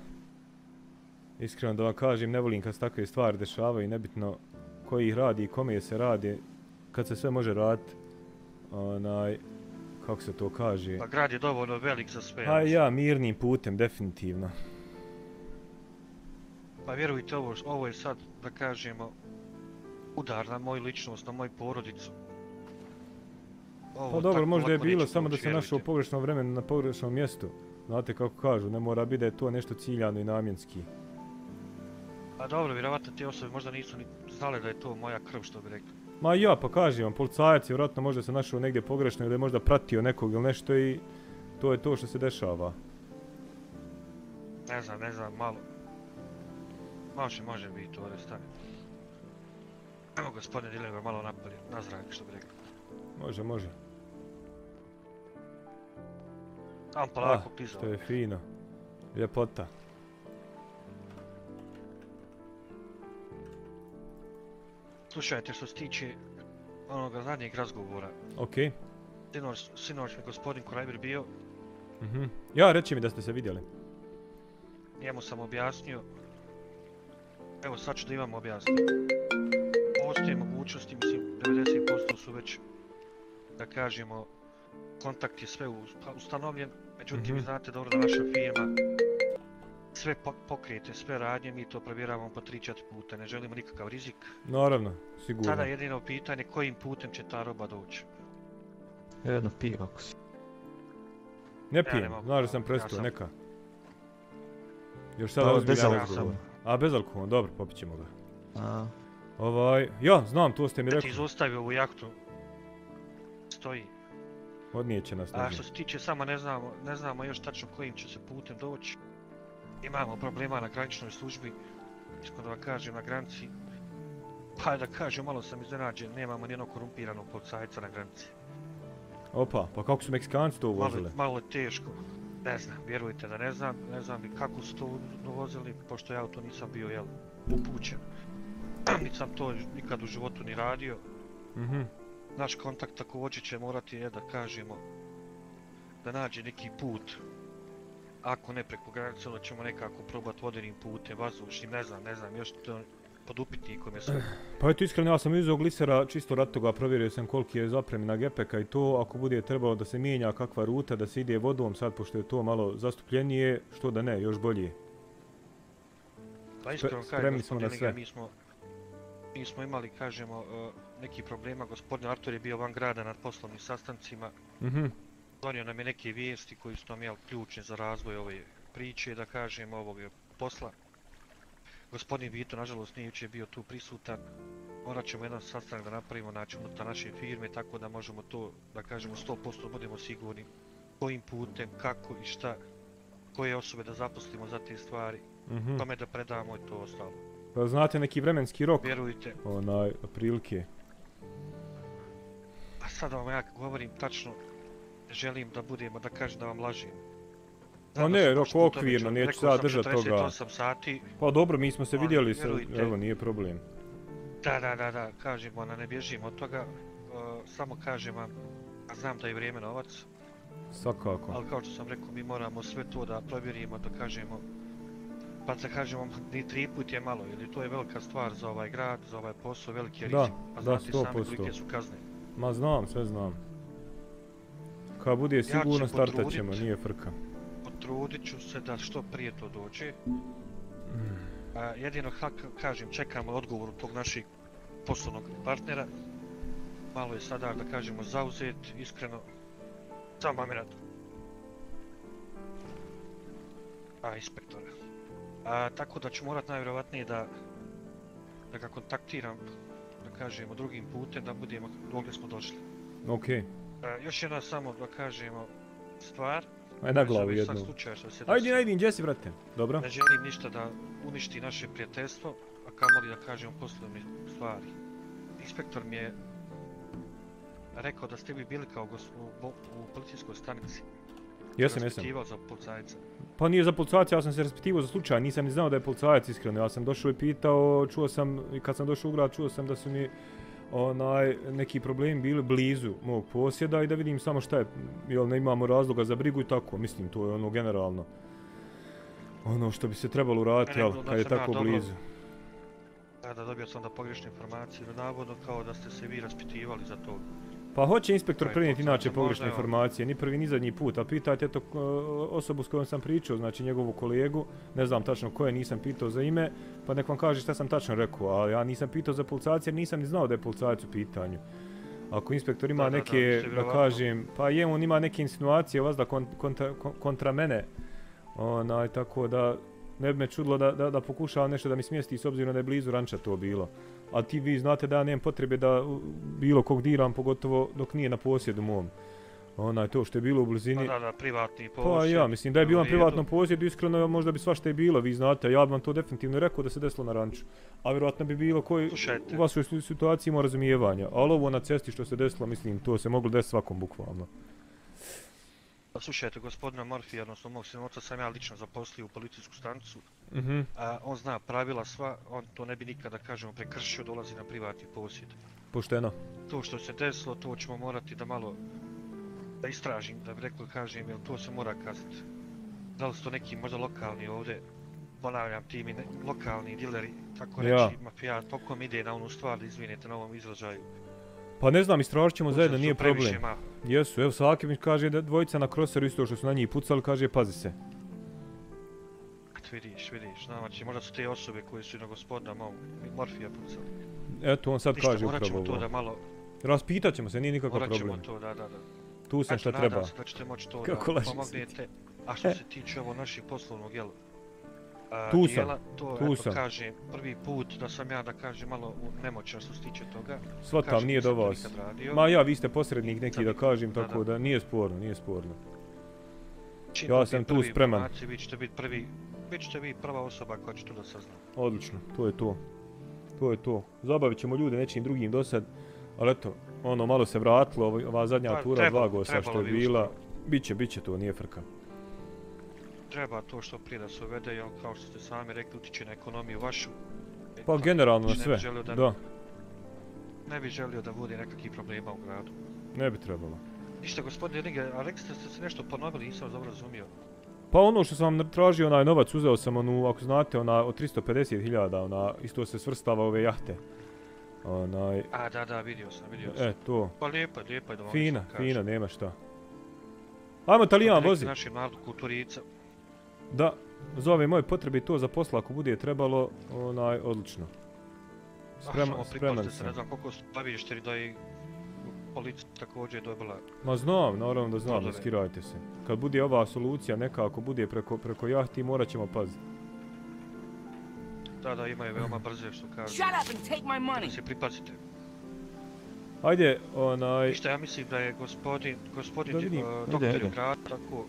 Iskreno da vam kažem, ne volim kad se takve stvari dešavaju, nebitno koji ih radi i kome se radi, kad se sve može raditi, kako se to kaže. Pa grad je dovoljno velik za sve. A ja, mirnim putem, definitivno. Pa vjerujte, ovo je sad, da kažemo, udar na moju ličnost, na moju porodicu. Pa dobro, možda je bilo samo da se našao u pogrešnom vremenu na pogrešnom mjestu. Znate kako kažu, ne mora biti da je to nešto ciljano i namjenski. Pa dobro, vjerovatno te osobe možda nisu ni znale da je to moja krv, što bi rekli. Ma ja, pa kažem vam, policajac je vjerojatno možda se našao negdje pogrešno ili je možda pratio nekog ili nešto i to je to što se dešava. Ne znam, malo. Može biti ovdje staviti. Evo gospodin Dillinger malo napolje, na zrak, što bi rekli. Može. Tam polako pizao. To je fino. Ljepota. Slušajte, što se tiče onoga zadnjeg razgovora. Okej. Sinoć mi gospodin Korajbir bio. Ja, reći mi da ste se vidjeli. Njemu sam objasnio. Evo sad ću da imam objasniti. Postoje mogućnosti, mislim 90% su već, da kažemo, kontakt je sve ustanovljen. Međutim, znate dobro da naša firma sve pokrijete, sve radnje, mi to provjeravamo po 3-4 puta, ne želimo nikakav rizik. Naravno, sigurno. Sada jedino pitanje kojim putem će ta roba doći. Jedno pivo ako si. Ne pijem, znaš da sam prestao, neka. Još sada bez alkohola. A, bez alkohola, dobro, popit ćemo ga. A. Ja, znam, to ste mi rekli. Ti izostavio ovu jahtu. Stoji. Odnijeće nas. A što se tiče samo ne znamo još tačno kojim će se putem doći. Imamo problema na graničnoj službi. Isko da vam kažem, na granici. Pa da kažem, malo sam iznenađen, nemamo nijednog korumpiranog policajca na granici. Opa, pa kako su Meksikanci to uvozili? Malo je teško. Ne znam, vjerujte da ne znam i kako su to uvozili, pošto ja u to nisam bio, upućen. niti sam to nikad u životu ni radio. Mhm. Naš kontakt također će morati da kažemo da nađe neki put. Ako ne preko granice, onda ćemo nekako probati vodenim putem, vazdušnim, ne znam, još to pod upitnikom je sve. Pa eto iskreno, ja sam uzeo glisera čisto radi toga, provjerio sam koliki je zapremina gepeka i to, ako bude trebalo da se mijenja kakva ruta, da se ide vodom, sad pošto je to malo zastupljenije, što da ne, još bolje. Pa iskreno spremni smo na sve. Mi smo imali, kažemo, neki problema, gospodin Artur je bio van grada na poslovnim sastancima. Donio nam je neke vijesti koji su nam ključne za razvoj ove priče, da kažemo, ovog posla. Gospodin Vito, nažalost, nije jučer bio tu prisutan. Morat ćemo jedan sastanak da napravimo unutar naše firme, tako da možemo to, da kažemo, 100% budemo sigurni kojim putem, kako i šta, koje osobe da zaposlimo za te stvari, kome da predamo i to ostalo. Pa znate neki vremenski rok? Vjerujte. Otprilike. A sad vam ja govorim tačno, želim da budemo, da kažem da vam lažim. Pa ne, rok okvirno, neću sad držati toga. 48 sati. Pa dobro, mi smo se vidjeli, evo nije problem. Da, kažemo, ne bježimo od toga, samo kažem vam, znam da je vrijeme novac. Svakako. Ali kao što sam rekao, mi moramo sve to da provjerimo, da kažemo, pa da kažemo, ni 3 put je malo, jer to je velika stvar za ovaj grad, za ovaj posao, veliki rizik. Da, a znate 100%. sami kolike su kazne. Ma znam, sve znam. Kad bude sigurno startat ćemo, nije frka. Potrudit ću se da što prije to dođe. Jedino, kažem, čekamo odgovor tog našeg poslovnog partnera. Malo je sada, da kažemo, zauzet, iskreno. Samo moment. Inspektora. Tako da ću morat najvjerovatnije da ga kontaktiram, da kažemo, drugim putem, da budemo dok smo došli. Okej. Još jedna samo, da kažemo, stvar. Ajde na glavu jednu. Ajde, gdje si, brate? Dobro. Ne želim ništa da uništi naše prijateljstvo, a kamoli da kažemo poslovne stvari. Inspektor mi je rekao da ste vi bili kao u policijskoj stanici. Jesam. Raspitivao za policajca. Pa nije za policajca, ja sam se raspitivao za slučaj, nisam ni znao da je policajac iskreno. Ja sam došao i pitao, čuo sam, i kad sam došao u grad, čuo sam da su mi neki problemi bili blizu mog posjeda i da vidim samo šta je, jel ne imamo razloga za brigu i tako, mislim, to je generalno. Ono što bi se trebalo uraditi, jel, kad je tako blizu. Da, dobio sam da pogrešne informacije, navodno kao da ste se vi raspitivali za to. Pa hoće inspektor prenijeti inače pogrešne informacije, ni prvi ni zadnji put, a pitajte to osobu s kojom sam pričao, znači njegovu kolegu, ne znam tačno koje, nisam pitao za ime, pa nek vam kaže šta sam tačno rekao, a ja nisam pitao za policajca jer nisam ni znao da je policajac u pitanju. Ako inspektor ima neke, da kažem, pa on ima neke insinuacije vazda kontra mene, tako da ne bi me čudilo da pokušava nešto da mi smjesti s obzirom da je blizu ranča to bilo. A vi znate da ja nemam potrebe da bilo kog diram, pogotovo dok nije na posjedu mom. To što je bilo u blizini. Da, privatni posjed. Pa ja, mislim da je bilo na privatnom posjedu, iskreno možda bi svašta i bilo, vi znate, ja bi vam to definitivno rekao da se desilo na ranču. A vjerojatno bi bilo koji u vašoj situaciji ima razumijevanja. Ali ovo na cesti što se desilo, mislim, to se moglo desiti svakom bukvalno. Slušajte, gospodina Morfija, odnosno mog sinovca sam ja lično zaposlio u policijsku stanicu. On zna pravila sva, on to ne bi nikada, kažemo, prekršio, dolazi na privatni posjed. Pošteno. To što se desilo, to ćemo morati da malo da istražim, da bi rekao, kažem, jer to se mora kazati. Da li su to neki možda lokalni ovdje, ponavljam, ti lokalni dileri, tako reći, mafija, tokom ide na onu stvar, da izvinete na ovom izražaju. Pa ne znam, istražit ćemo zajedno, nije problem. Jesu, evo Saki mi kaže da dvojica na kroseru isto što su na njih pucali, kaže pazi se. Vidiš, znači možda su te osobe koje su na gospodina Morfija pucali. Eto, on sad kaže upravo ovo. Morat ćemo to da malo... Raspitat ćemo se, nije nikakav problem. Morat ćemo to, da. Tu sam šta treba. Nadam se da ćete moći to da pomognete. A što se tiče ovo našeg poslovnog dijela, to kažem, prvi put da sam ja, da kažem, malo nemoćan što se tiče toga. Shvatam, nije do vas. Ma ja, vi ste posrednik neki, da kažem, tako da nije sporno. Ja sam tu spreman. Vi ćete biti prva osoba koja će to da sazna. Odlično, to je to. Zabavit ćemo ljude nečim drugim do sad, ali eto, malo se vratilo, ova zadnja tura, 2 gosa što je bila. Biće to, nije frka. Treba to što prije da se uvede, jer kao što ste sami rekli, utiče na ekonomiju vašu. Pa generalno na Ne bi sve, želio da, Ne bih želio da bude nekakvih problema u gradu. ne bi trebalo. Ništa gospodine Nige, a rekli ste se nešto ponovili, nisam dobro razumio. Pa ono što sam vam tražio, onaj novac, uzeo sam onu, ako znate, ona od 350.000, ona, isto se svrstava ove jahte. Onaj, A da, vidio sam. to. Pa lijepo je da vam Fina, nešto kažem. fina, nema šta. Ajmo Talijan, vozi. Našim narodu kulturica. Da, za ove moje potrebe i to za posla ako bude trebalo, onaj, odlično. Spreman se, sam. ne znam koliko su obavješteni da i policija također je dobila. Ma znam, naravno da znam, ne Bodove. skirajte se. Kad bude ova solucija neka, ako bude preko jahti, morat ćemo paziti. Da, imaju veoma brze što kažu. Shut up and take my Da money. se pripazite. Ajde, onaj, Ništa, ja mislim da je gospodin Da vidim. doktor Ide. u gradu, tako...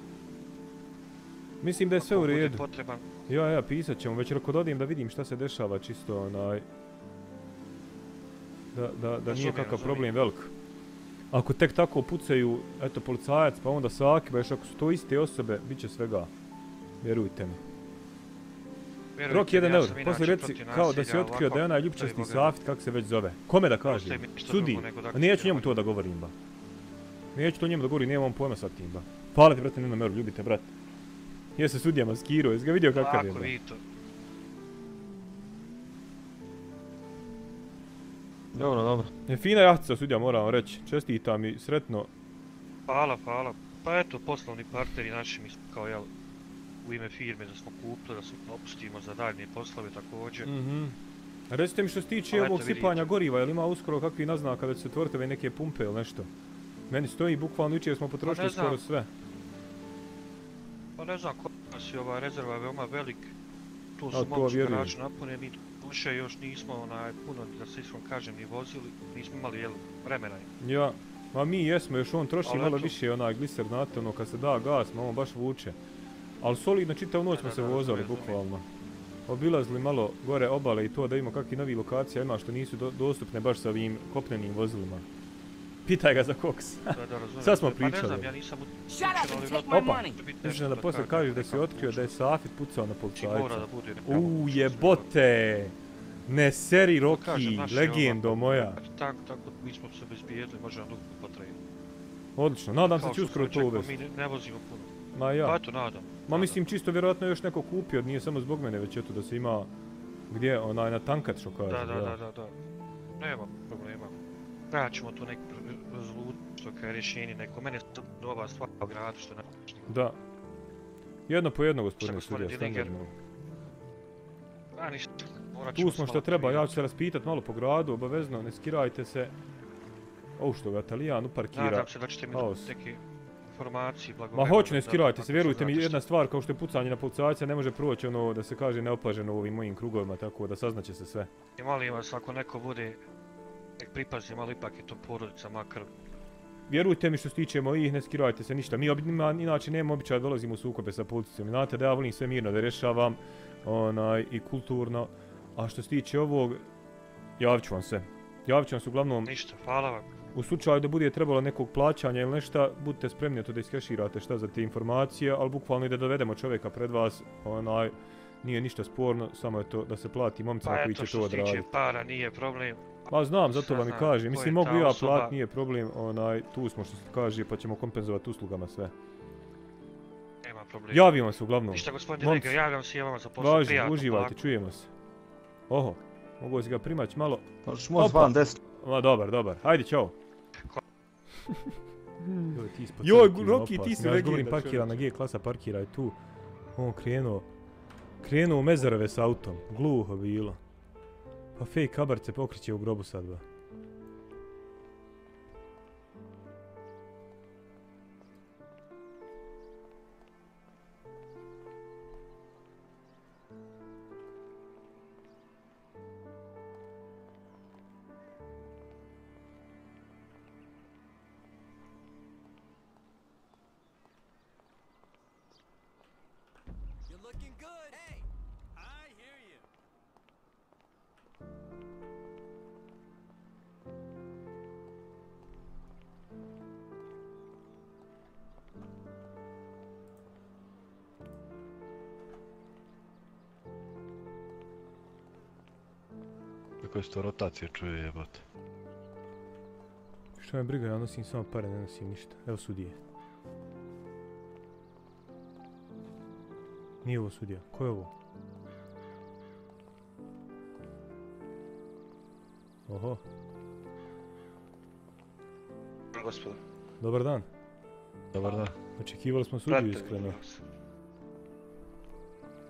mislim da je sve u ako bude redu. potreban, Ja, pisat ćemo, već ako dodim da vidim šta se dešava, čisto onaj... Da nije Razumijem, kakav razumijem. problem velik. Ako tek tako pucaju, eto, policajac, pa onda Saki, baš ako su to iste osobe, bit će svega. Vjerujte mi. vjerujte Rok mi, 1 ja euro, sam poslije inače reci protiv kao da nasilja, si otkrio da je onaj ovako, ljubčasti Boga. Safit, kako se već zove. Kome da kažem? Ostaje mi ništa Sudi. drugo nego da A neću njemu akceptiram. to da govorim, ba. Neću to njemu da govorim, nemam pojma sa tim, ba. Hvala ti, brate, na meru, ljubite, brate. Je se sudija maskirao, jesi ga vidio kakav je, Lako ba? vi to. Dobro. Je fina jahtica sudija, moram vam reći. Čestitam i sretno. Hvala. Pa eto, poslovni partneri naši mi smo kao jel u ime firme da smo kupili, da se opustimo za daljnje poslove također. Recite mi što se tiče Pa eto, ovog sipanja vidite. goriva, jel ima uskoro kakvi naznaka da će se otvoriti ove neke pumpe ili nešto? Meni stoji bukvalno jučer smo potrošili ne znam. skoro sve. Pa ne znam, kod nas je ova rezerva je veoma velik. Tu A, su to mogući vjerujem. garaži napunjeni, duše još nismo puno, da se iskreno kažem, ni vozili, nismo imali vremena. Ja, ma mi jesmo, još on troši Ali malo eto. više onaj gliser znate, ono kad se da gas, ma on baš vuče. Ali solidno čitavu noć smo se vozali razumijem. bukvalno. Obilazili malo gore obale i to da imamo kakvi novi lokacija ima što nisu dostupne baš sa ovim kopnenim vozilima. Pitaj ga za koks. Da, razumijem. Sad smo Pa ne pričali. znam, ja nisam Shut up and take Opa. my money. Mislim da poslije kažeš da si otkrio da je Safit pucao na Mora policajca. da bude neka mogućnost. Jebote! Ne seri To kažem, Rocky, naši legendo moja. Tako, mi smo se bezbijedili, može nam dugo potrebiti. Odlično, nadam se Kao će što uskoro sam to rekao, uvesti. mi ne vozimo puno. Ma Pa ja. eto, nadam. Ma mislim čisto vjerojatno još neko kupio, nije samo zbog mene, već eto da se ima gdje onaj na tankat što kaže. Da. Nema problema. Tražit ćemo tu neku rezoluciju, što kao rješenje neko. Mene je ova stvar u gradu što je najvažnije. Da. Jedno po jedno, gospodine Šta, gospodin sudija, Diniger? standardno. A ništa, morat ćemo Tu smo se što malo treba, ja primiriti. ću se raspitat malo po gradu, obavezno, ne skirajte se. Što ga Talijan uparkira. Nadam se da ćete mi Haos. neke informacije Ma blagovremeno. hoću, ne skirajte se, vjerujte mi, znate jedna stvar kao što je pucanje na policajca ne može proći ono da se kaže neopaženo u ovim mojim krugovima, tako da saznaće se sve. I molim vas, ako neko bude, nek pripazi malo, ipak je to porodica, makar. Vjerujte mi što se tiče mojih, ne skirajte se ništa. Mi inače nemamo običaj da dolazimo u sukobe sa policijom. Znate da ja volim sve mirno da rješavam i kulturno. A što se tiče ovog, javit ću vam se. Javit ću vam se uglavnom Ništa, hvala vam. u slučaju da bude trebalo nekog plaćanja ili nešto, budite spremni to da iskeširate šta za te informacije, ali bukvalno i da dovedemo čovjeka pred vas, nije ništa sporno, samo je to da se plati momcima Pa koji eto, će što to se tiče odraditi. para, nije problem. Pa znam, zato vam i Saznam kažem. ko Mislim, je mogu ta ja osoba. plat, nije problem, tu smo što se kaže, pa ćemo kompenzovati uslugama sve. Nema problema. Javimo se uglavnom. Ništa, gospodin Momci. Dineger, javljam se i vama za posao. Važi, Prijatno, uživajte, polako. čujemo se. Oho, mogu si ga primać malo. Možeš moći Opa. van desno. Ma dobar, hajde, čao. Joj, Joj, Rocky, ti si Ja govorim legenda, parkira na G klasa, parkiraj tu. On krenuo u mezarove s autom, gluho bilo. Pa fake kabar se pokriće u grobu sad ba. You're looking good. Hey, I hear you. koje su to rotacije čuje jebote. Što me briga, ja nosim samo pare, ne nosim ništa. Evo sudije. Nije ovo sudija, ko je ovo? Oho, Gospodo. dobar dan. Dobar dan. Očekivali smo sudiju Pratite iskreno. me.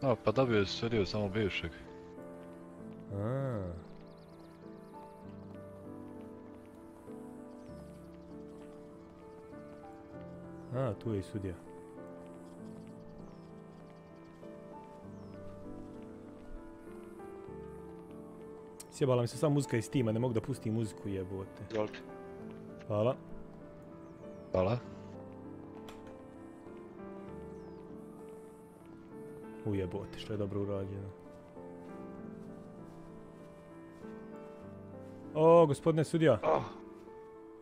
A, pa dobio je sudio samo bivšeg. A, tu je i sudija. Sjebala mi se samo muzika iz Steama, ne mogu da pustim muziku, jebote. Izvolite. Hvala. Hvala. Ujebote, što je dobro urađeno. O, gospodine sudija. Oh,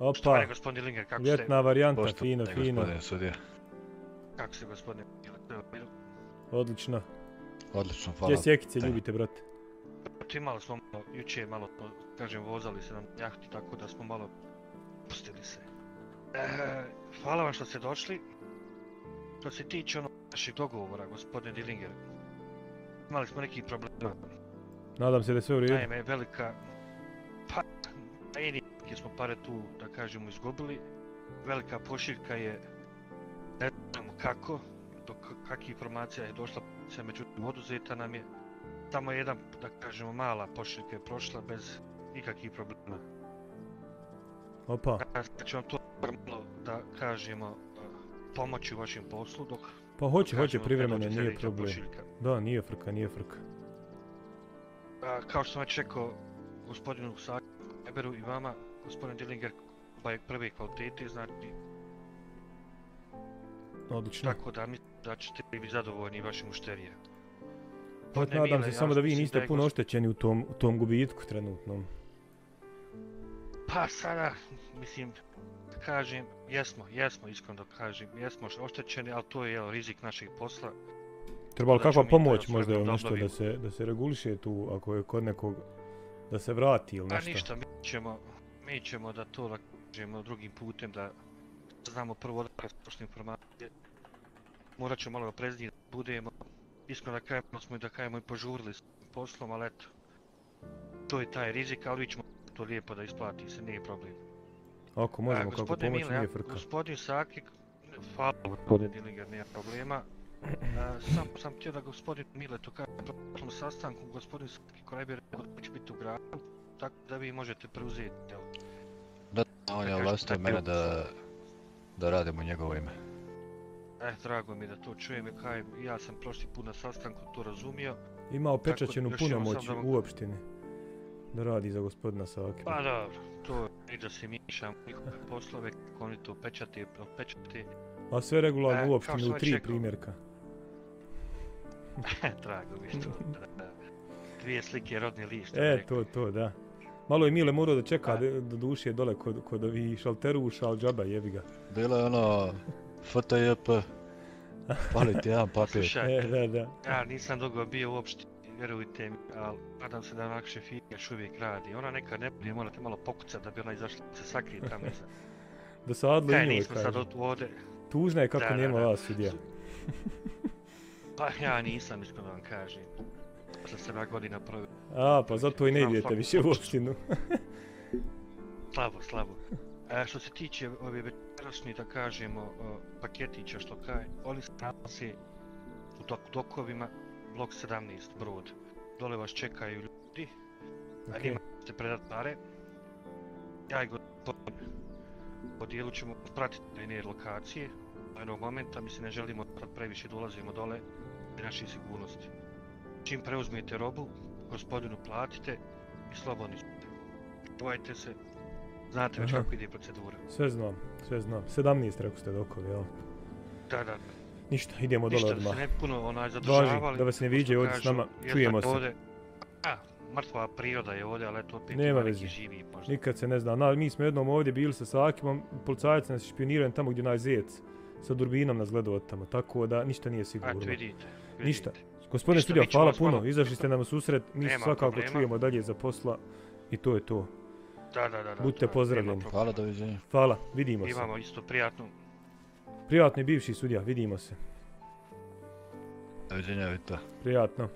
Opa, štovani gospodin Dillinger, kako ste? ljetna varijanta, Poštovani fino, fino. gospodine sudija. Kako ste gospodine? Odlično. Odlično, Gdje hvala. sjekice Te. ljubite, brate? Imali smo jučer malo, kažem, vozali se na jahti, tako da smo malo pustili se. Hvala vam što ste došli. Što se tiče našeg dogovora, gospodine Dillinger, imali smo nekih problema. Nadam se da je sve u redu. Naime, velika... Pa, neke smo pare tu, da kažemo, izgubili. Velika pošiljka je, ne znamo kako, do kakvih informacija je došla, međutim oduzeta nam je. Samo jedan, da kažemo, mala pošiljka je prošla bez ikakvih problema. Opa, Sad ću vam to malo, da kažemo, pomoći u vašem poslu, dok... pa hoće kažemo, privremeno, kad dođe nije sljedeća problem. pošiljka. Da, nije frka, nije frka. Kao što sam već rekao gospodinu Sakeberu i vama, gospodin Dillinger, prve kvalitete, znači, Odlično. tako da mislim da ćete biti zadovoljni vaši mušterije. Pa nadam se samo da vi niste puno oštećeni u tom gubitku trenutnom. Pa sada, mislim, kažem, jesmo, iskreno da kažem, jesmo oštećeni, ali to je rizik našeg posla. Treba li Da kakva ćemo mi pomoć to možda sve nešto obnovimo. da se reguliše tu, ako je kod nekog, da se vrati ili Pa nešto? ništa, mi ćemo da to da kažemo drugim putem, da znamo prvo odakle su prošle informacije. Morat ćemo malo oprezniji da budemo. Iskreno da kažemo i požurili s poslom, ali eto. To je taj rizik, ali vi ćemo to lijepo da isplati se, nije problem. Ako možemo kako Gospodine pomoći, Mile, nije frka. gospodin Sakik, hvala gospodin Dillinger, nema problema. Samo sam htio da gospodin Mile to kaže na prošlom sastanku, gospodin Sakik Krajber će biti u gradu, tako da vi možete preuzeti, jel? Da, on je kažete, ovlastio mene da radim u njegovo ime. Drago mi je da to čujem, ja sam prošli put na sastanku to razumio. Imao pečaćenu još jednom punomoć sam da u opštini da radi za gospodina Sakiba. Pa dobro, to je da se miješam u njihove poslove, kako oni to pečate. A sve regularno u kao opštini što u već 3 rekao. primjerka. Drago mi što. Dvije slike rodni list. što bi rekao. To, da. Malo je Mile morao da čeka do duše dole kod ovih šalteruša, al džaba jebi ga. Bilo je ono FTJP, pali ti jedan papir. Slušaj, Da. ja nisam dugo bio uopšte, vjerujte mi, ali nadam se da onak šefija još uvijek radi. Ona nekad ne bude, morate malo pokucati da bi ona izašla, se sakrije tamo iza. Dosadlo i njoj, nismo sad kažem. ovdje. Tužna je kako Da, nema da. vas sudija. Pa ja nisam, iskreno da vam kažem. Posle 7 godina provio. Pa zato i ne Znam idete svaku više u počast. opštinu. Slabo. Što se tiče ove večerašnje, da kažemo, paketića što kaj, oni se nalaze u dokovima, blok 17, brod. Dole vas čekaju ljudi, a njima ćete predat pare. Ja i gospodin po dijelu ćemo pratiti one lokacije do jednog momenta, mislim ne želimo sad previše da ulazimo dole i naše sigurnosti. Čim preuzmijete robu, gospodinu platite i slobodni ste. Čuvajte se, znate već kako ide procedura. Sve znam. 17 rekao ste dokovi, jel? Da. Ništa, idemo dole Ništa da odmah. se ne puno zadržavali. Važi, da vas ne viđaju ovdje s nama, čujemo se. Mrtva priroda je ovdje, ali eto opet Nema ima veze. neki živi možda. Nikad se ne zna. Mi smo jednom ovdje bili sa Sakimom, policajac nas je špionirao tamo gdje onaj zec sa durbinom nas gledao od tamo, tako da ništa nije sigurno. Eto vidite. Ništa. Gospodine Ništa, sudija, mi ćemo hvala vas puno, malo- izašli ste nam u susret, mi se Nema svakako problema. čujemo dalje za posla I to je to. Da. Budite pozdravljeni. Hvala, doviđenja. Hvala, vidimo se. Imamo isto prijatnu. Prijatni bivši sudija, vidimo se. Doviđenja, Vito. Prijatno.